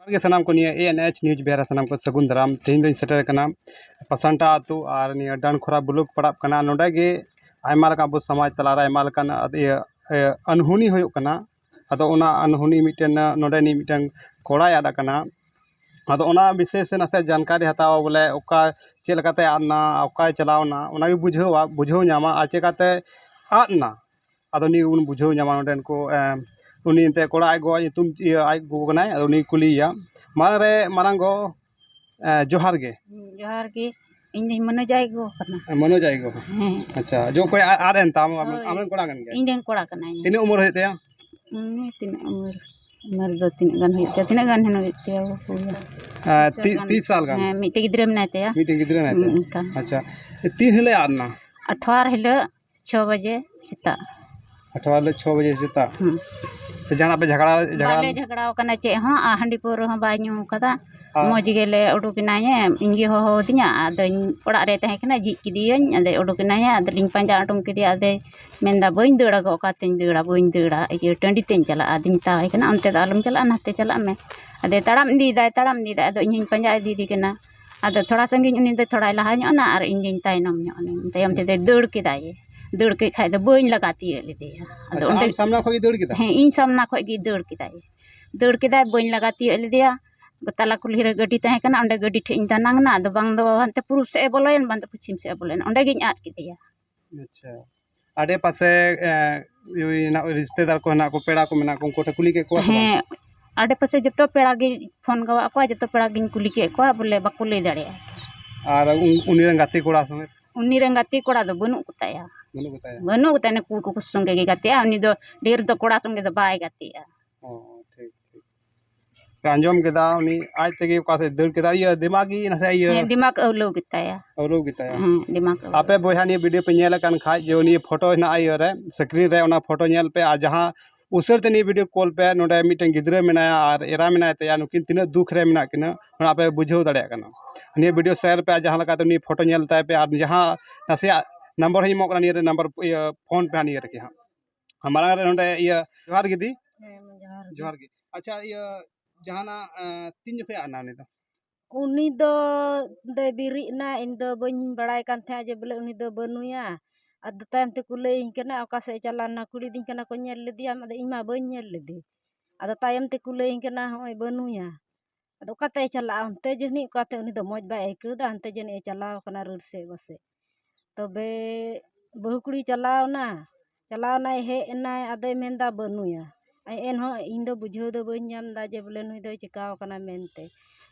के सनाम को ANH news Behera सनाम को सगुन दाराम तेज दिन सेटर कना पसांटा आतु और निया डानखोरा बुलुक पड़ाब कना नोडे गे आयमा लका अब समाज तलारा आयमा लकान अनहुनी होयुक कना अदो ओना अनहुनी मिटन नोडे नि मिटन कोड़ा यादा कना अदो ओना विशेष नासे जानकारी हतावा बोले ओका चेल लकाते आना ओका चलावना ओना गे बुझाव न्यामा आ चेकाते आना अदो नि उन बुझाव न्यामा नोडेन को उनी ते कोड़ा आय गो तुम आय गो कनाय अदो नि कुलिया मारंग गो जोहार गे इन दिन मनो जाएगो अच्छा जो कोई आरेन ताम आमन कोड़ा गन गे इन दिन कोड़ा कना तिने उम्र होय तया तिने उम्र दो तीन गन होय तया तिने गन हेनो तया 30 साल गन मिटे गिद्रे मनाय तया अच्छा तीन हिले आना 18 हिले 6 बजे सीता 18 ले 6 बजे सीता से जाना पे झगड़ा कना चे हां हंडी पोर हां बाय न्यू कदा मौज गेले उडुकिनाये इंगे हो दिया अद ओड़ा रे तहे कना जी किदियन अद उडुकिनाये अद लिंग पंजा अटुम किदिया अद मेंदा बइन दड़ा गो कातेन दड़ा बइन दड़ा ये टंडी तेन चला अदिन ताय कना अंते आलम चला नाते चला में अद तड़ाम दी अद इन पंजा दी कना अद थोड़ा संगी उनी दे थोड़ा लहा न्यो ना और इन तायनम न्यो तायम ते दड़ किदाये दड़ के खाय द बइन लगाती लेदे अद ओंडे सामना खो दड़ किदा हे इन सामना खो गी दड़ किदाय बइन लगाती लेदे तला कुल्ही रे गड्डी तहे कना ओंडे गड्डी ठे इन तनांगना दो बांग दो हंते पूर्व से बोलेन बांग पश्चिम से बोलेन ओंडे गिन आज किदिया अच्छा आडे पासे रिश्तेदार को ना को पेड़ा को मेना को उनको कुली के को हे आडे पासे जतो पेड़ा गे फोन गवा को जतो पेड़ा गिन कुली के को बोले बाको ले दाड़े और उनी रंग गाती कोड़ा संगे उनी रंग गाती कोड़ा दो बनु कुताया ने को संगे गे गाती उनी दो ढेर दो कोड़ा संगे दो बाय गाती अंजम केदा उनी आज तक का से दड़ केदा ये दिमागी नसे ये दिमाग औलो गिताया दिमाग आपे बोया नि वीडियो पे नेल कान खाय जो नि फोटो ना आयो रे स्क्रीन रे ओना फोटो नेल पे आ जहां उसर ते नि वीडियो कॉल पे नोडे मिटन गिद्रे मेनाया और एरा मेनाय तया नुकिन तिना दुख रे मेना किना ओना पे बुझाव दाड़े कना नि वीडियो शेयर पे जहां लका तो नि फोटो नेल ताय पे और जहां नसे नंबर ही मोकरा नि नंबर फोन पे नि रखे हां हमारा रे नोडे ये जोहार गिदी जोहार गे अच्छा ये जहाना तीन जखे आना उनी दो दे बिरी ना इन दो बन बड़ाई कान थे जे बोले उनी दो बनुया अद तायम ते कुले इनकना ओका से चलाना कुड़ी दिन कना को नेल लेदिया अद इमा बन नेल लेदी अद तायम ते कुले इनकना होय बनुया अद ओका ते चला अंते जनी ओका ते उनी दो मौज बाय एकदा अंते जनी चलाव कना रुल से बसे तबे बहुकुड़ी चलावना हे ना अदे मेंदा बनुया एन हो इन दो बुझाव दो बन नाम दा जे बोले नुई दो चिकाव कना मेनते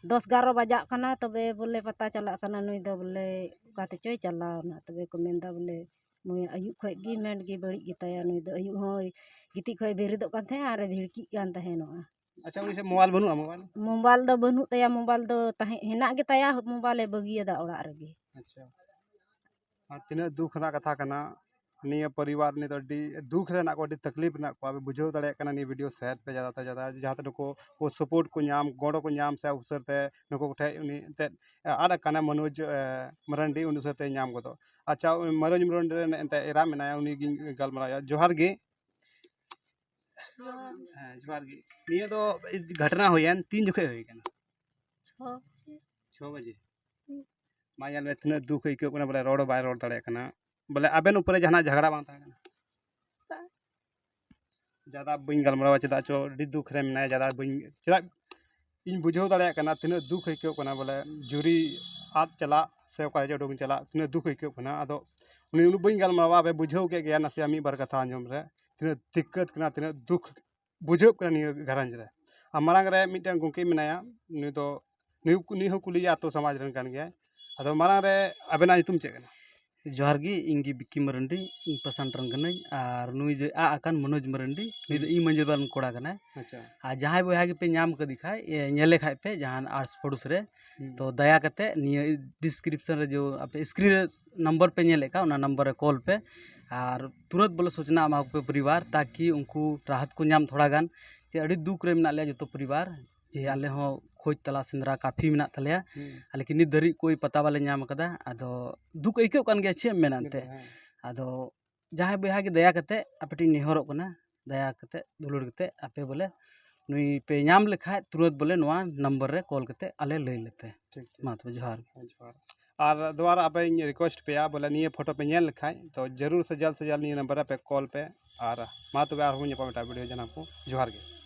10-11 बजा कना तबे बोले पता चला कना नुई दो बोले काते चोय चलावना तबे को मेंदा बोले नुई अयु खय गी मेंड गी बड़ी गिताया नुई दो अयु हो गिति खय बेरिदो कान थे आरे भिड़की कान तहेनो अच्छा उनी से मोबाइल बनु मोबाइल दो बनु तया मोबाइल दो तहे हेना गे तया मोबाइल बगियदा ओड़ा रेगे अच्छा तिना दुख ना कथा कना निया परिवार ने तो दुख रे ना को तकलीफ ना को बुझाव दाड़े कना नि वीडियो शेयर पे ज्यादा जहां तक को सपोर्ट को नाम गोड़ो को नाम से अवसर ते नको ठे उनी ते आड़ कना मनोज मरंडी उन उसते नाम को अच्छा मनोज मरंडी ने एते एरा मेनाया उनी गलमराया जोहार गे निया तो घटना होयन 3 जखे होय कना 6 बजे माया में इतना दुख इको कना बोले रोड बाय रोड दाड़े कना बोले आबेन ऊपर जहां झगड़ा बांग था ज्यादा बइन गलमरावा चदा चो डी दुख रे मेना ज्यादा बइन चदा इन बुझाव दाड़े कना तिना दुख इको कना बोले जुरी आद चला से ओका जे डोग चला तिना दुख इको कना अदो उनी उनु बइन गलमरावा बे बुझाव के गया नसे मी बार कथा अंजम रे तिना दिक्कत कना तिना दुख बुझाव कना नि घरंज रे मारांग रे मिटन गुंकी मेनाया नि तो नि हो कुलिया तो समाज रन कान गया अदो मारांग रे आबेना तुम चे कना जोहार गी इंगी बिक्की मरंडी इन पसांटरन कनई और नुई जे आ अकान मनोज मरंडी नुई दो इ मंजिल बारन कोड़ा कना अच्छा आ जहां बोया के पे नाम कदी खाय नेले खाय पे जहां आर्ट्स पड़ोस रे तो दया कते निया डिस्क्रिप्शन रे जो आपे स्क्रीन नंबर पे नेले का उना नंबर रे कॉल पे और तुरंत बोले सूचना एमा पे परिवार ताकि उनको राहत को नाम थोड़ा गान जे अड़ी दुख रे मेना ले जो परिवार जे आले हो खोज तला सेंद्रा काफी मेना तलेया लेकिन नित धरी कोई पता वाले नाम कदा अदो दुख इको कान गया छे मेनानते अदो जहां बहा के दया कते आपे नेहरोग कना दया कते दुलुर कते आपे बोले नुई पे नाम लेखाय तुरंत बोले नवा नंबर रे कॉल करते आले लई लेपे ठीक मा तो जोहार जोहार और दोबारा अब रिक्वेस्ट पे बोले निये फोटो पे नेल लिखाई तो जरूर से जल्द निये नंबर पे कॉल पे और मा तो वीडियो जना को जोहार गे।